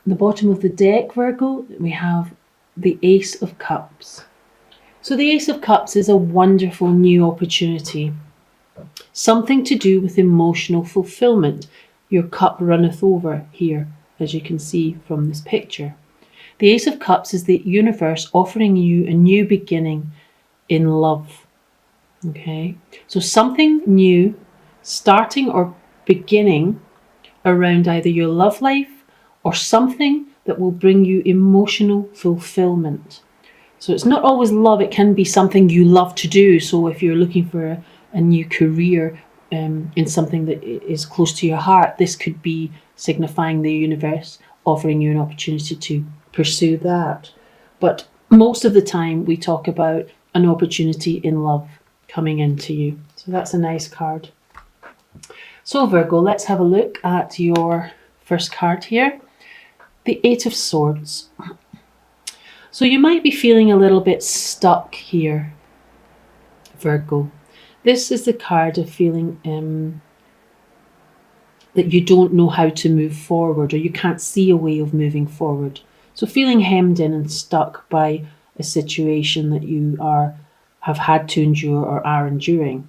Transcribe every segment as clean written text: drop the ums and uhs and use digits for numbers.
the bottom of the deck, Virgo, we have the Ace of Cups. So the Ace of Cups is a wonderful new opportunity, something to do with emotional fulfillment. Your cup runneth over here, as you can see from this picture. The Ace of Cups is the universe offering you a new beginning in love. Okay, so something new starting or beginning around either your love life or something that will bring you emotional fulfillment. So it's not always love, it can be something you love to do. So if you're looking for a new career in something that is close to your heart, this could be signifying the universe offering you an opportunity to pursue that. But most of the time we talk about an opportunity in love coming into you. So that's a nice card. So Virgo, let's have a look at your first card here. The Eight of Swords. So you might be feeling a little bit stuck here, Virgo. This is the card of feeling that you don't know how to move forward, or you can't see a way of moving forward. So feeling hemmed in and stuck by a situation that you have had to endure or are enduring.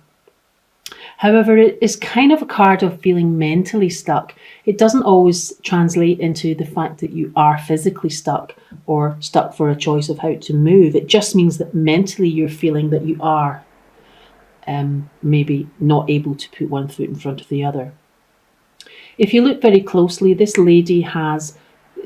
However, it is kind of a card of feeling mentally stuck. It doesn't always translate into the fact that you are physically stuck or stuck for a choice of how to move. It just means that mentally you're feeling that you are maybe not able to put one foot in front of the other. If you look very closely, this lady has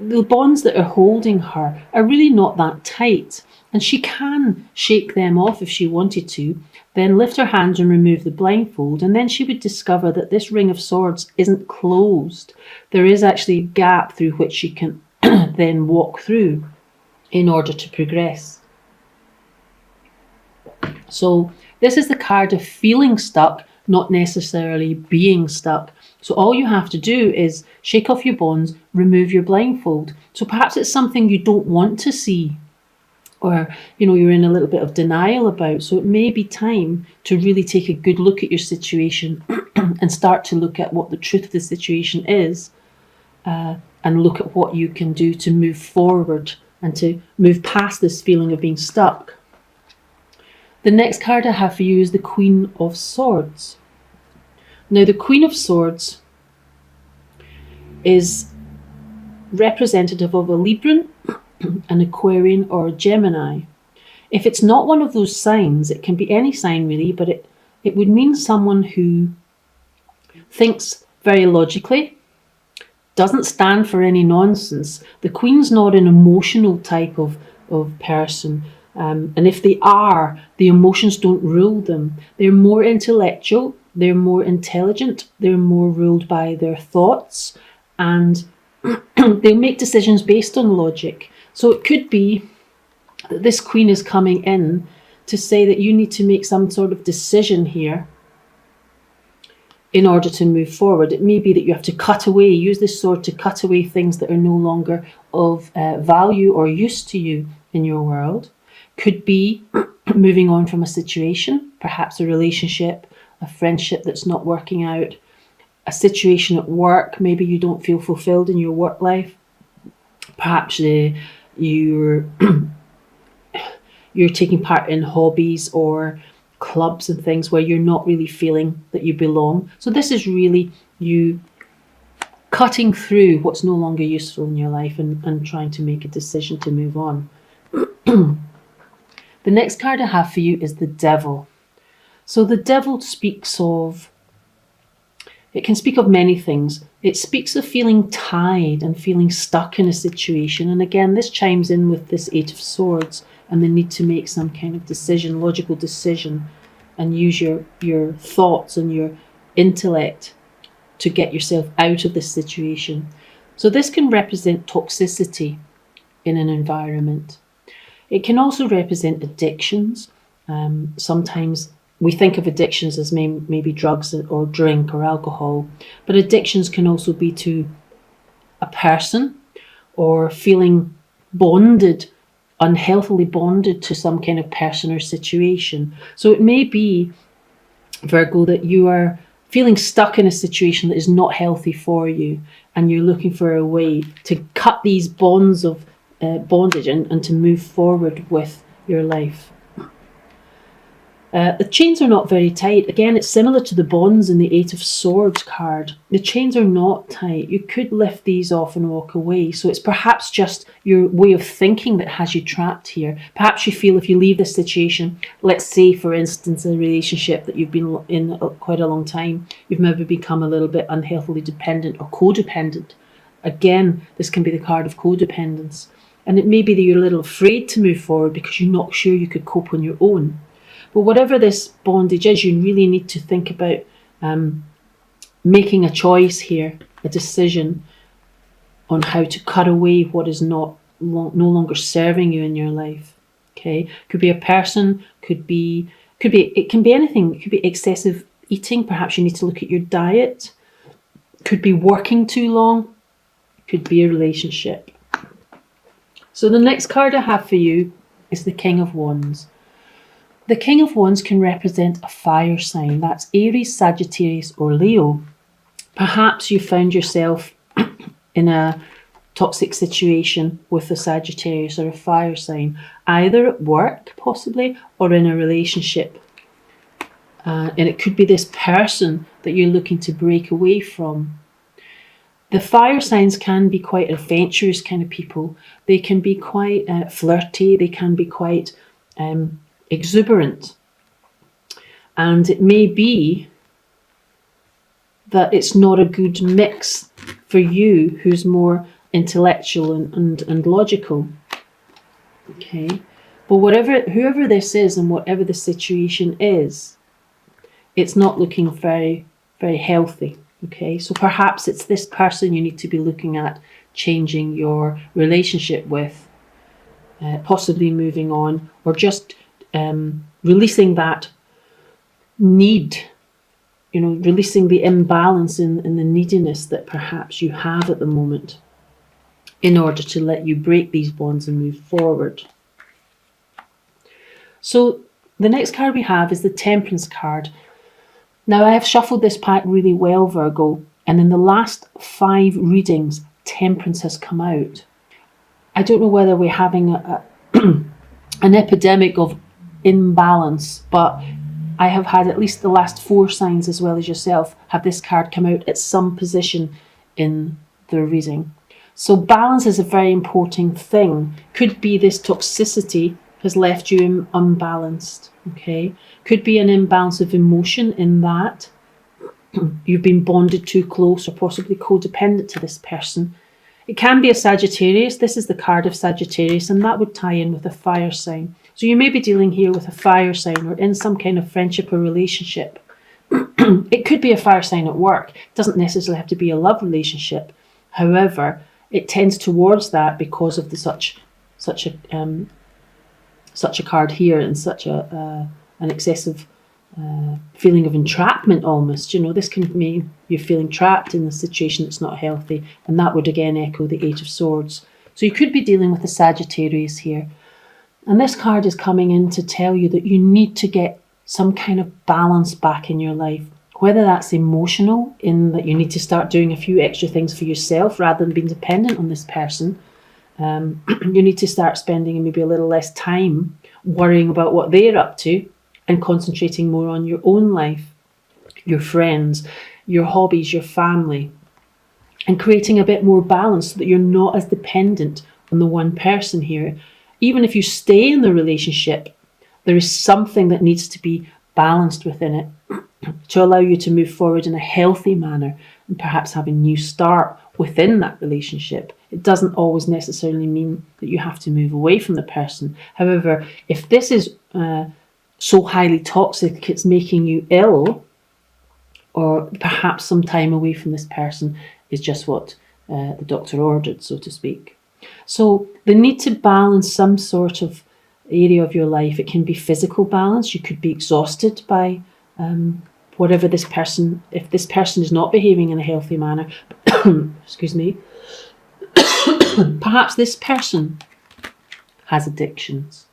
the bonds that are holding her are really not that tight, and she can shake them off if she wanted to, then lift her hand and remove the blindfold, and then she would discover that this Ring of Swords isn't closed. There is actually a gap through which she can then walk through in order to progress. So this is the card of feeling stuck, not necessarily being stuck. So all you have to do is shake off your bonds, remove your blindfold. So perhaps it's something you don't want to see, or you're in a little bit of denial about. So it may be time to really take a good look at your situation and start to look at what the truth of the situation is, and look at what you can do to move forward and to move past this feeling of being stuck. The next card I have for you is the Queen of Swords. Now, the Queen of Swords is representative of a Libran, an Aquarian, or a Gemini. If it's not one of those signs, it can be any sign really, but it would mean someone who thinks very logically, doesn't stand for any nonsense. The Queen's not an emotional type of person. And if they are, the emotions don't rule them. They're more intellectual, they're more intelligent, they're more ruled by their thoughts, and they'll make decisions based on logic. So it could be that this Queen is coming in to say that you need to make some sort of decision here in order to move forward. It may be that you have to cut away, use this sword to cut away things that are no longer of value or use to you in your world. Could be moving on from a situation, perhaps a relationship, a friendship that's not working out, a situation at work. Maybe you don't feel fulfilled in your work life. Perhaps you're taking part in hobbies or clubs and things where you're not really feeling that you belong. So this is really you cutting through what's no longer useful in your life and trying to make a decision to move on. The next card I have for you is the Devil. So the Devil speaks of, it can speak of many things. It speaks of feeling tied and feeling stuck in a situation. And again, this chimes in with this Eight of Swords and the need to make some kind of decision, logical decision, and use your thoughts and your intellect to get yourself out of this situation. So this can represent toxicity in an environment. It can also represent addictions. Sometimes we think of addictions as maybe drugs or drink or alcohol, but addictions can also be to a person or feeling bonded, unhealthily bonded to some kind of person or situation. So it may be, Virgo, that you are feeling stuck in a situation that is not healthy for you, and you're looking for a way to cut these bonds of bondage and to move forward with your life. The chains are not very tight. Again, it's similar to the bonds in the Eight of Swords card. The chains are not tight. You could lift these off and walk away. So it's perhaps just your way of thinking that has you trapped here. Perhaps you feel if you leave this situation, let's say, for instance, a relationship that you've been in quite a long time, you've maybe become a little bit unhealthily dependent or codependent. Again, this can be the card of codependence. And it may be that you're a little afraid to move forward because you're not sure you could cope on your own. But whatever this bondage is, you really need to think about making a choice here, a decision on how to cut away what is no longer serving you in your life. Okay, could be a person, it can be anything. It could be excessive eating. Perhaps you need to look at your diet. Could be working too long. Could be a relationship. So the next card I have for you is the King of Wands. The King of Wands can represent a fire sign. That's Aries, Sagittarius or Leo. Perhaps you found yourself in a toxic situation with a Sagittarius or a fire sign, either at work possibly or in a relationship. And it could be this person that you're looking to break away from. The fire signs can be quite adventurous kind of people. They can be quite flirty. They can be quite exuberant, and it may be that it's not a good mix for you who's more intellectual and logical. Okay, but whoever this is and whatever the situation is, it's not looking very, very healthy. Okay, so perhaps it's this person you need to be looking at changing your relationship with, possibly moving on, or just releasing that need, releasing the imbalance in the neediness that perhaps you have at the moment in order to let you break these bonds and move forward. So the next card we have is the Temperance card. Now I have shuffled this pack really well, Virgo, and in the last 5 readings, Temperance has come out. I don't know whether we're having an epidemic of imbalance, but I have had at least the last 4 signs, as well as yourself, have this card come out at some position in the reading. So balance is a very important thing. Could be this toxicity has left you unbalanced. Okay, could be an imbalance of emotion in that you've been bonded too close or possibly codependent to this person. It can be a Sagittarius. This is the card of Sagittarius, and that would tie in with a fire sign. So you may be dealing here with a fire sign or in some kind of friendship or relationship. It could be a fire sign at work. It doesn't necessarily have to be a love relationship. However, it tends towards that because of such a card here and such an excessive feeling of entrapment almost. This can mean you're feeling trapped in a situation that's not healthy, and that would again echo the Eight of Swords. So you could be dealing with a Sagittarius here. And this card is coming in to tell you that you need to get some kind of balance back in your life, whether that's emotional, in that you need to start doing a few extra things for yourself rather than being dependent on this person. You need to start spending maybe a little less time worrying about what they're up to and concentrating more on your own life, your friends, your hobbies, your family, and creating a bit more balance so that you're not as dependent on the one person here. Even if you stay in the relationship, there is something that needs to be balanced within it to allow you to move forward in a healthy manner and perhaps have a new start within that relationship. It doesn't always necessarily mean that you have to move away from the person. However, if this is so highly toxic it's making you ill, or perhaps some time away from this person is just what the doctor ordered, so to speak. So the need to balance some sort of area of your life. It can be physical balance. You could be exhausted by whatever this person, if this person is not behaving in a healthy manner, excuse me, perhaps this person has addictions.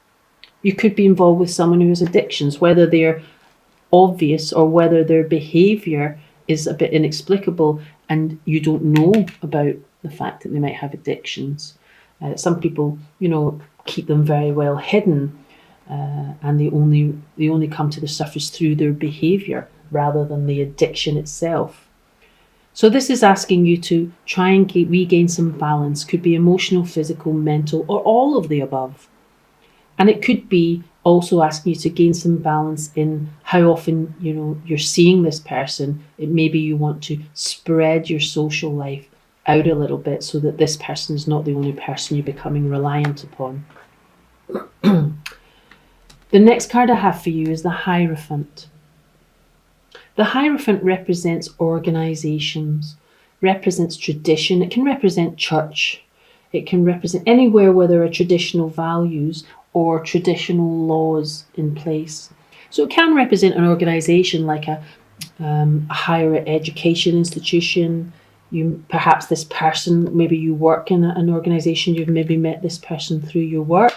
You could be involved with someone who has addictions, whether they're obvious or whether their behaviour is a bit inexplicable and you don't know about the fact that they might have addictions. Some people, keep them very well hidden, and they only come to the surface through their behaviour rather than the addiction itself. So this is asking you to try and regain some balance. Could be emotional, physical, mental, or all of the above. And it could be also asking you to gain some balance in how often, you're seeing this person. Maybe you want to spread your social life out a little bit so that this person is not the only person you're becoming reliant upon. The next card I have for you is the Hierophant. The Hierophant represents organisations, represents tradition. It can represent church. It can represent anywhere where there are traditional values or traditional laws in place. So it can represent an organisation like a higher education institution. Perhaps this person, maybe you work in an organisation, you've maybe met this person through your work.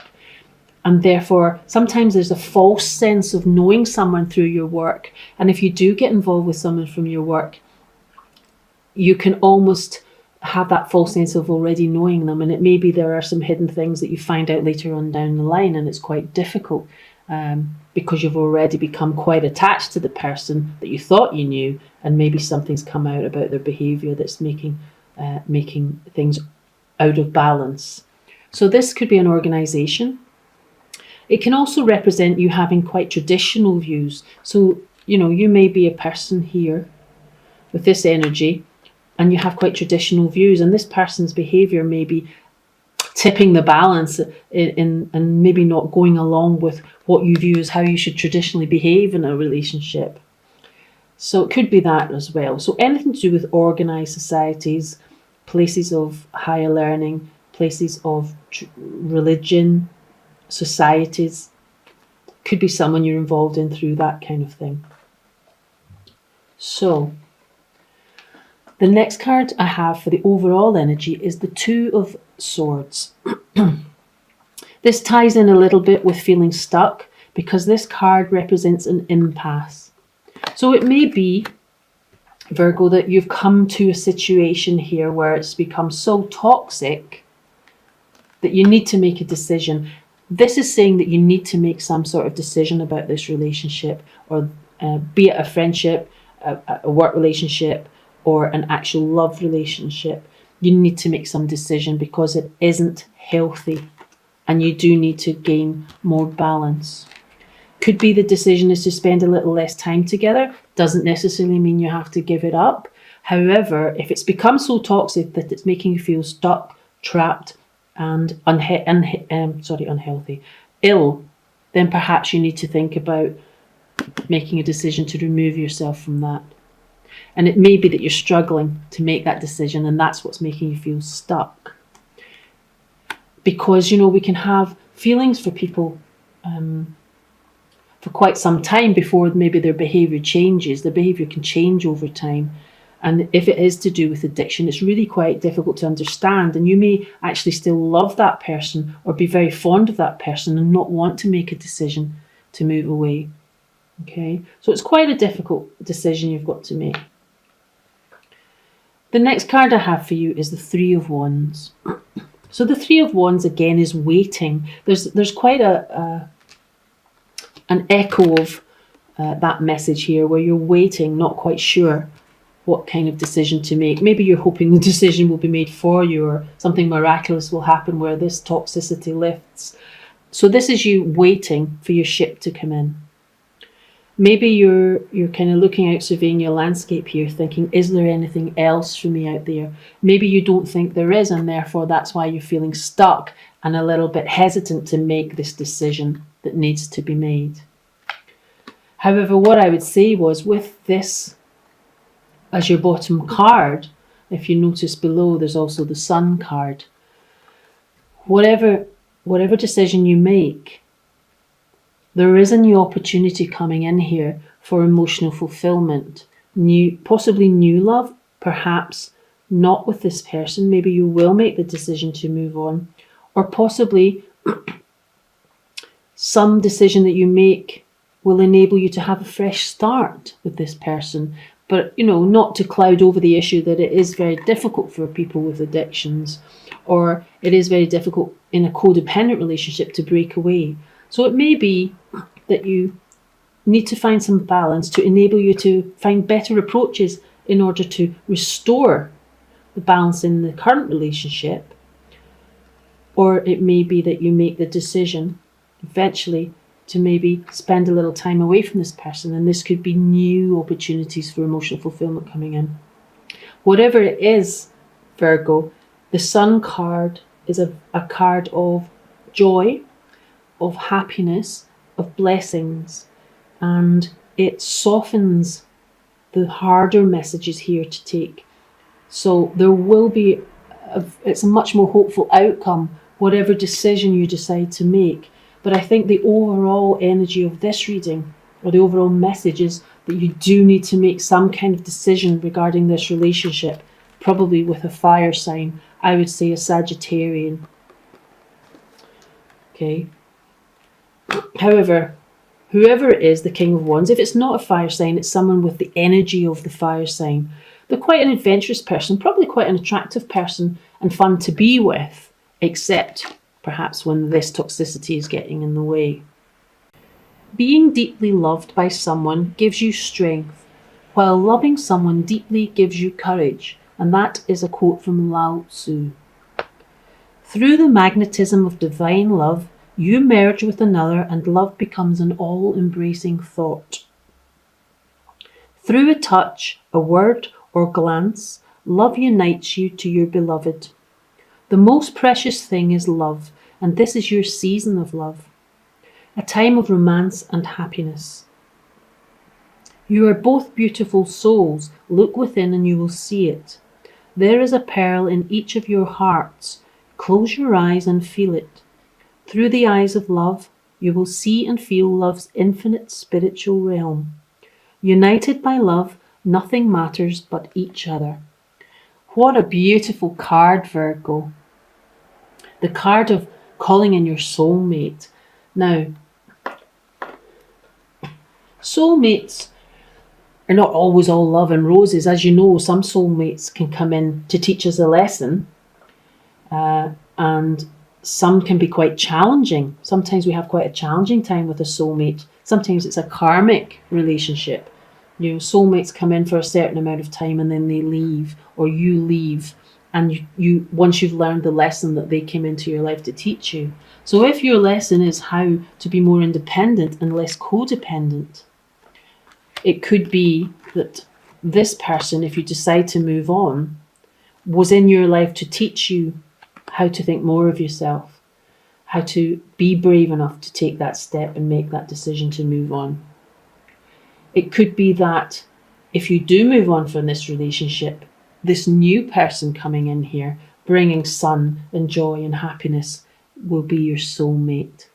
And therefore, sometimes there's a false sense of knowing someone through your work. And if you do get involved with someone from your work, you can almost have that false sense of already knowing them. And it may be there are some hidden things that you find out later on down the line, and it's quite difficult because you've already become quite attached to the person that you thought you knew, and maybe something's come out about their behaviour that's making things out of balance. So this could be an organisation. It can also represent you having quite traditional views. So, you may be a person here with this energy and you have quite traditional views, and this person's behaviour may be tipping the balance and maybe not going along with what you view as how you should traditionally behave in a relationship. So it could be that as well. So anything to do with organised societies, places of higher learning, places of religion, societies, could be someone you're involved in through that kind of thing. So the next card I have for the overall energy is the Two of Swords. This ties in a little bit with feeling stuck because this card represents an impasse. So it may be, Virgo, that you've come to a situation here where it's become so toxic that you need to make a decision. This is saying that you need to make some sort of decision about this relationship, or be it a friendship, a work relationship, or an actual love relationship. You need to make some decision because it isn't healthy and you do need to gain more balance. Could be the decision is to spend a little less time together. Doesn't necessarily mean you have to give it up. However, if it's become so toxic that it's making you feel stuck, trapped, and unhealthy, ill, then perhaps you need to think about making a decision to remove yourself from that. And it may be that you're struggling to make that decision, and that's what's making you feel stuck. Because, we can have feelings for people for quite some time before maybe their behaviour changes. Their behaviour can change over time. And if it is to do with addiction, it's really quite difficult to understand. And you may actually still love that person or be very fond of that person and not want to make a decision to move away. Okay, so it's quite a difficult decision you've got to make. The next card I have for you is the Three of Wands. So the Three of Wands again is waiting. There's quite an echo of that message here where you're waiting, not quite sure what kind of decision to make. Maybe you're hoping the decision will be made for you or something miraculous will happen where this toxicity lifts. So this is you waiting for your ship to come in. Maybe you're kind of looking out, surveying your landscape here, thinking, is there anything else for me out there? Maybe you don't think there is, and therefore that's why you're feeling stuck and a little bit hesitant to make this decision that needs to be made. However, what I would say was with this as your bottom card, if you notice below, there's also the Sun card. Whatever decision you make, there is a new opportunity coming in here for emotional fulfillment. Possibly new love, perhaps not with this person. Maybe you will make the decision to move on. Or possibly some decision that you make will enable you to have a fresh start with this person. But, not to cloud over the issue that it is very difficult for people with addictions, or it is very difficult in a codependent relationship to break away. So it may be that you need to find some balance to enable you to find better approaches in order to restore the balance in the current relationship. Or it may be that you make the decision eventually to maybe spend a little time away from this person, and this could be new opportunities for emotional fulfillment coming in. Whatever it is, Virgo, the Sun card is a card of joy, of happiness, of blessings, and it softens the harder messages here to take. So there will be, it's a much more hopeful outcome, whatever decision you decide to make. But I think the overall energy of this reading, or the overall message, is that you do need to make some kind of decision regarding this relationship, probably with a fire sign. I would say a Sagittarian. Okay. However, whoever it is, the King of Wands, if it's not a fire sign, it's someone with the energy of the fire sign. They're quite an adventurous person, probably quite an attractive person and fun to be with, except perhaps when this toxicity is getting in the way. Being deeply loved by someone gives you strength, while loving someone deeply gives you courage. And that is a quote from Lao Tzu. Through the magnetism of divine love, you merge with another and love becomes an all-embracing thought. Through a touch, a word, or glance, love unites you to your beloved. The most precious thing is love, and this is your season of love, a time of romance and happiness. You are both beautiful souls. Look within and you will see it. There is a pearl in each of your hearts. Close your eyes and feel it. Through the eyes of love, you will see and feel love's infinite spiritual realm. United by love, nothing matters but each other. What a beautiful card, Virgo. The card of calling in your soulmate. Now, soulmates are not always all love and roses. As you know, some soulmates can come in to teach us a lesson, and some can be quite challenging. Sometimes we have quite a challenging time with a soulmate. Sometimes it's a karmic relationship. Soulmates come in for a certain amount of time and then they leave, or you leave, and you once you've learned the lesson that they came into your life to teach you. So if your lesson is how to be more independent and less codependent, it could be that this person, if you decide to move on, was in your life to teach you how to think more of yourself, how to be brave enough to take that step and make that decision to move on. It could be that if you do move on from this relationship, this new person coming in here, bringing sun and joy and happiness, will be your soulmate.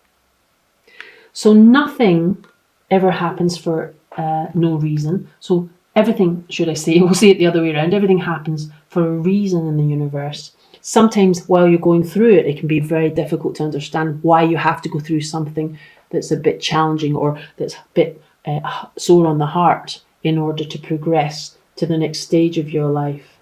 So nothing ever happens for no reason. So everything, should I say, we'll say it the other way around, everything happens for a reason in the universe. Sometimes while you're going through it, it can be very difficult to understand why you have to go through something that's a bit challenging or that's a bit sore on the heart in order to progress to the next stage of your life.